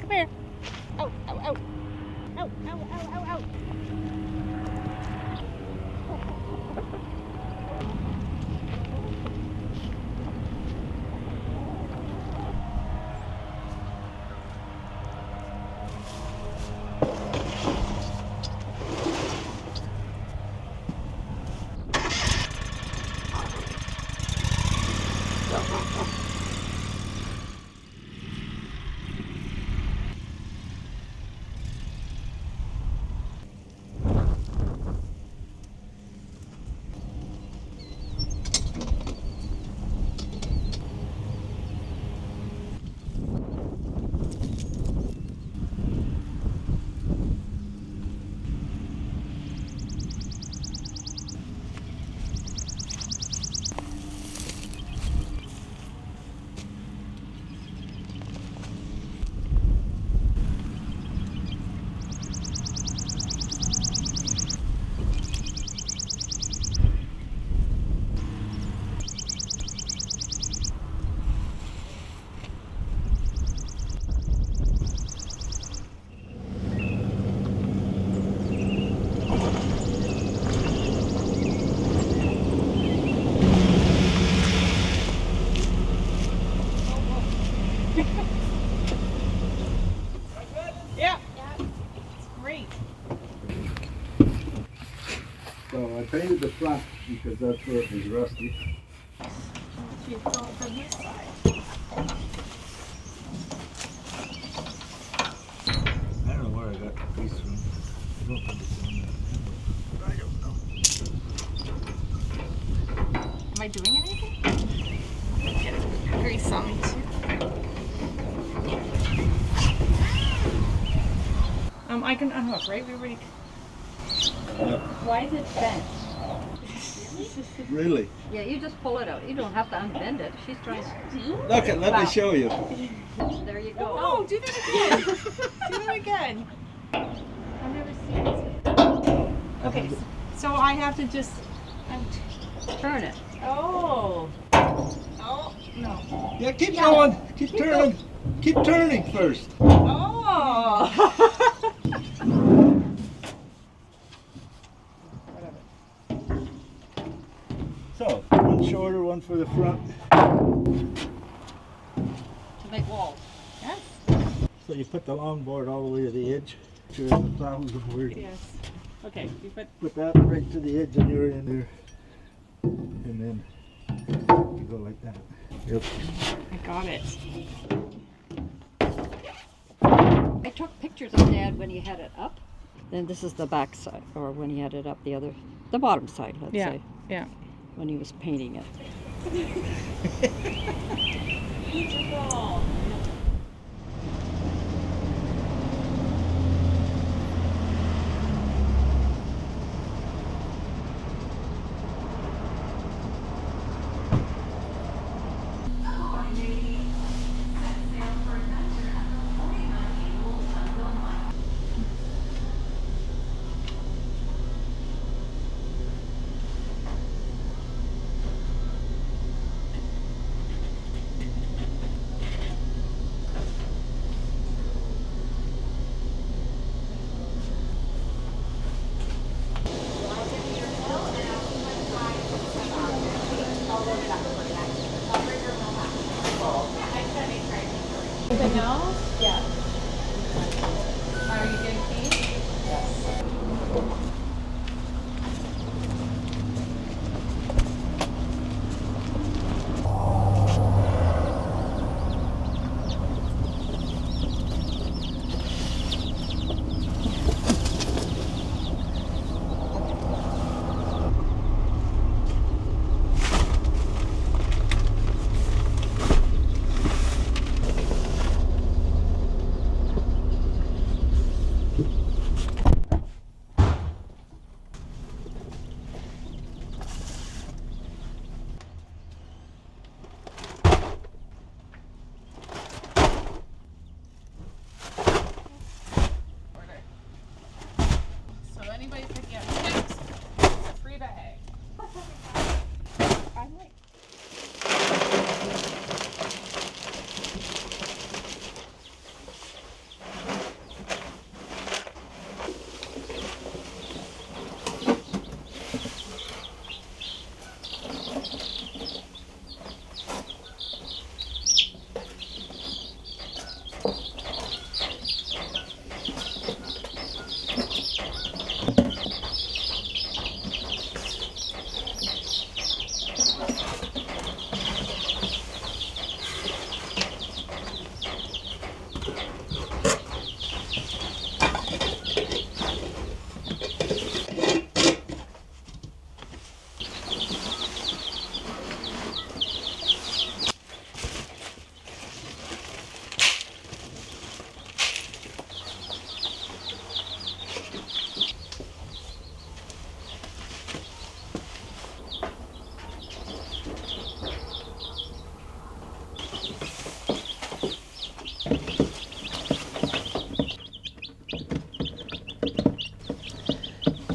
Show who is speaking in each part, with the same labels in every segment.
Speaker 1: Come here. Oh, oh, oh. Oh, oh, oh, oh, oh. Yeah. It's great.
Speaker 2: So I painted the front because that's where it was rusty.
Speaker 1: She's going from this side.
Speaker 2: I don't know where I got the piece from. I don't think it's on there. I don't know.
Speaker 1: Am I doing anything? Get grease on me too. I can unhook, right? We already.
Speaker 3: Why is it bent?
Speaker 2: Really?
Speaker 3: Yeah, you just pull it out. You don't have to unbend it. She's trying to.
Speaker 2: Look, let me show you.
Speaker 3: There you go.
Speaker 1: Oh, do that again. Do that again. I've never seen this. Okay, so I have to just.
Speaker 3: Turn it.
Speaker 1: Oh. Oh no.
Speaker 2: Yeah, keep going. Keep turning. Keep turning first.
Speaker 1: Oh.
Speaker 2: So, one shorter, one for the front.
Speaker 3: To make walls.
Speaker 1: Yes.
Speaker 2: So you put the longboard all the way to the edge. Sure, the plows over.
Speaker 1: Yes. Okay. You
Speaker 2: Put that right to the edge and you're in there. And then you go like that. Yep.
Speaker 1: I got it.
Speaker 3: I took pictures of Dad when he had it up. Then this is the back side, or when he had it up the bottom side, let's say.
Speaker 1: Yeah.
Speaker 3: When he was painting it.
Speaker 1: Beautiful. Anything else? Yeah. Are you getting paid? Yes.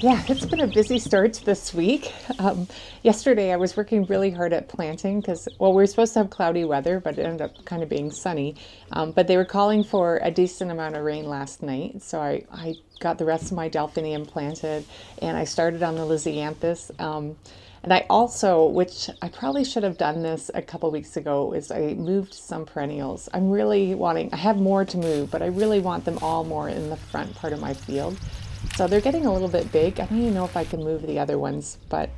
Speaker 4: Yeah, it's been a busy start to this week. Yesterday I was working really hard at planting because, well, we were supposed to have cloudy weather, but it ended up kind of being sunny. But they were calling for a decent amount of rain last night. So I got the rest of my delphinium planted and I started on the lisianthus. And I also, which I probably should have done this a couple weeks ago, is I moved some perennials. I'm really wanting, I have more to move, but I really want them all more in the front part of my field. So they're getting a little bit big. I don't even know if I can move the other ones, but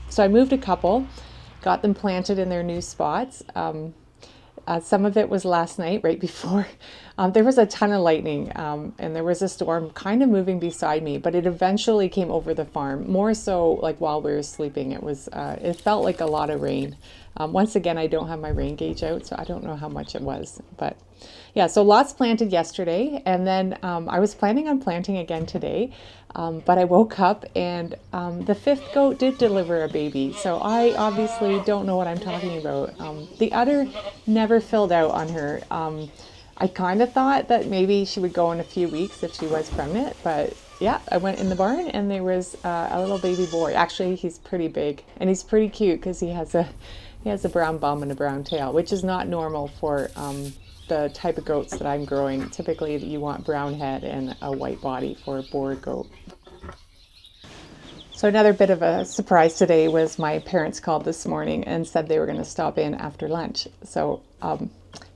Speaker 4: so I moved a couple, got them planted in their new spots. Some of it was last night, right before. There was a ton of lightning, and there was a storm kind of moving beside me, but it eventually came over the farm, more so like while we were sleeping. It felt like a lot of rain. Once again, I don't have my rain gauge out, so I don't know how much it was, but yeah, so lots planted yesterday, and then I was planning on planting again today, but I woke up and the fifth goat did deliver a baby, so I obviously don't know what I'm talking about. The udder never filled out on her. I kind of thought that maybe she would go in a few weeks if she was pregnant, but yeah, I went in the barn and there was a little baby boy. Actually, he's pretty big and he's pretty cute because he has a brown bum and a brown tail, which is not normal for the type of goats that I'm growing. Typically, you want brown head and a white body for a boar goat. So another bit of a surprise today was my parents called this morning and said they were going to stop in after lunch. So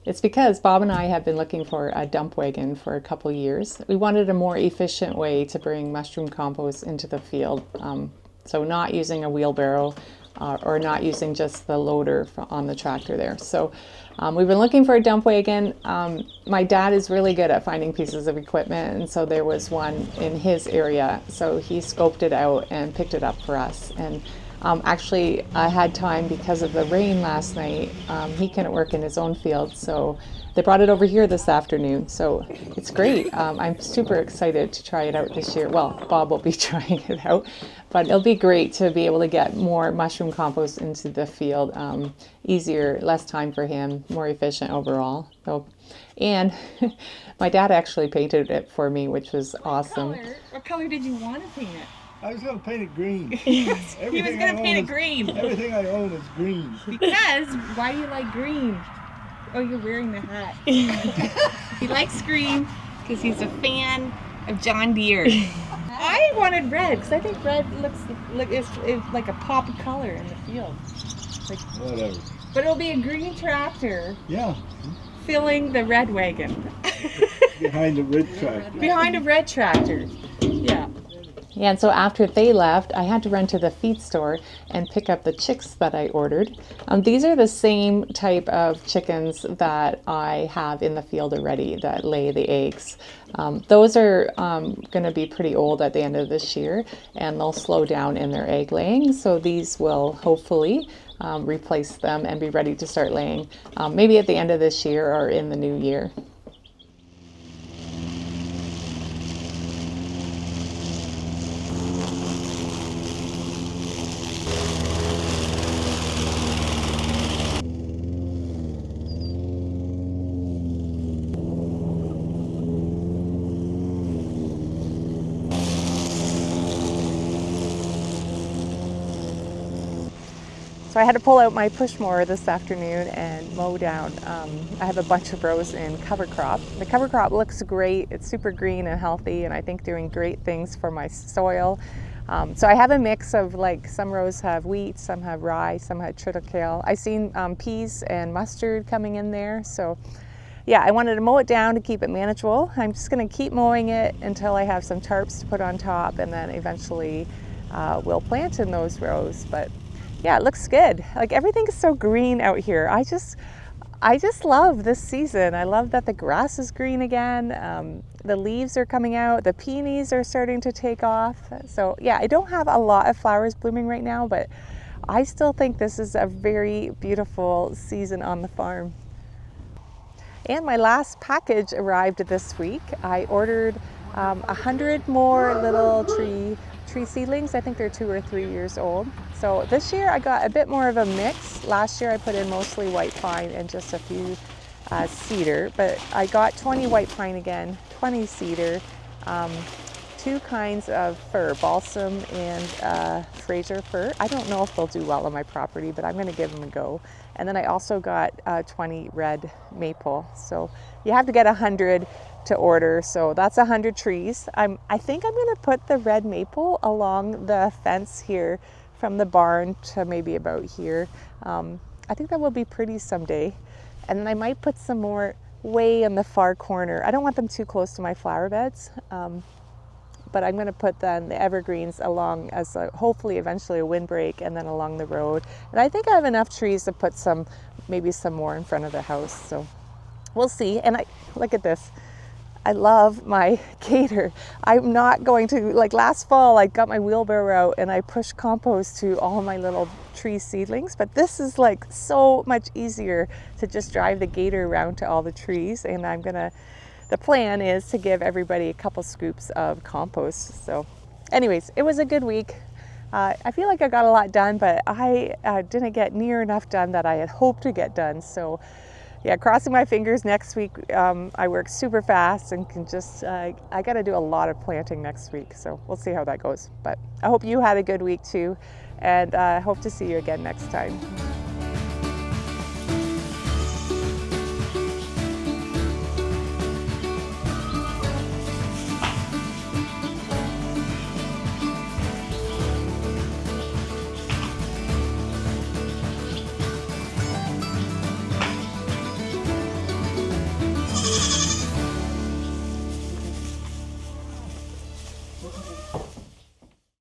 Speaker 4: it's because Bob and I have been looking for a dump wagon for a couple years. We wanted a more efficient way to bring mushroom compost into the field. So not using a wheelbarrow or not using just the loader on the tractor there. So we've been looking for a dump wagon. My dad is really good at finding pieces of equipment, and so there was one in his area. So he scoped it out and picked it up for us. And actually, I had time because of the rain last night. He couldn't work in his own field, so they brought it over here this afternoon. So it's great. I'm super excited to try it out this year. Well, Bob will be trying it out, but it'll be great to be able to get more mushroom compost into the field. Easier, less time for him, more efficient overall. So, and my dad actually painted it for me, which was awesome.
Speaker 1: What color did you want to paint it?
Speaker 2: I was going to paint it green.
Speaker 1: He was going to paint it green.
Speaker 2: Everything I own is green.
Speaker 1: Because, why do you like green? Oh, you're wearing the hat. He likes green because he's a fan of John Deere. I wanted red because I think red is like a pop of color in the field. Like,
Speaker 2: whatever.
Speaker 1: But it'll be a green tractor.
Speaker 2: Yeah.
Speaker 1: Filling the red wagon.
Speaker 2: Behind the red tractor.
Speaker 1: Behind a red tractor. Yeah.
Speaker 4: Yeah, and so after they left, I had to run to the feed store and pick up the chicks that I ordered. These are the same type of chickens that I have in the field already that lay the eggs. Those are going to be pretty old at the end of this year, and they'll slow down in their egg laying. So these will hopefully replace them and be ready to start laying maybe at the end of this year or in the new year. So I had to pull out my push mower this afternoon and mow down. I have a bunch of rows in cover crop. The cover crop looks great. It's super green and healthy, and I think doing great things for my soil. So I have a mix of, like, some rows have wheat, some have rye, some have triticale. I've seen peas and mustard coming in there. So yeah, I wanted to mow it down to keep it manageable. I'm just going to keep mowing it until I have some tarps to put on top, and then eventually we'll plant in those rows. But yeah, it looks good. Like, everything is so green out here. I just love this season. I love that the grass is green again. The leaves are coming out. The peonies are starting to take off. So yeah, I don't have a lot of flowers blooming right now, but I still think this is a very beautiful season on the farm. And my last package arrived this week. I ordered 100 more little tree seedlings. I think they're 2 or 3 years old. So this year I got a bit more of a mix. Last year I put in mostly white pine and just a few cedar, but I got 20 white pine again, 20 cedar, 2 kinds of fir, balsam and Fraser fir. I don't know if they'll do well on my property, but I'm going to give them a go. And then I also got 20 red maple. So you have to get 100 to order, so that's 100 trees. I think I'm going to put the red maple along the fence here from the barn to maybe about here. I think that will be pretty someday. And then I might put some more way in the far corner. I don't want them too close to my flower beds, but I'm going to put then the evergreens along as hopefully eventually a windbreak, and then along the road. And I think I have enough trees to put maybe some more in front of the house. So we'll see. And look at this. I love my gator. I'm not going to, like last fall, I got my wheelbarrow out and I pushed compost to all my little tree seedlings, but this is like so much easier to just drive the gator around to all the trees. And the plan is to give everybody a couple scoops of compost. So anyways, it was a good week. I feel like I got a lot done, but I didn't get near enough done that I had hoped to get done. So yeah, crossing my fingers. Next week I work super fast and can just, I got to do a lot of planting next week. So we'll see how that goes. But I hope you had a good week too. And I hope to see you again next time.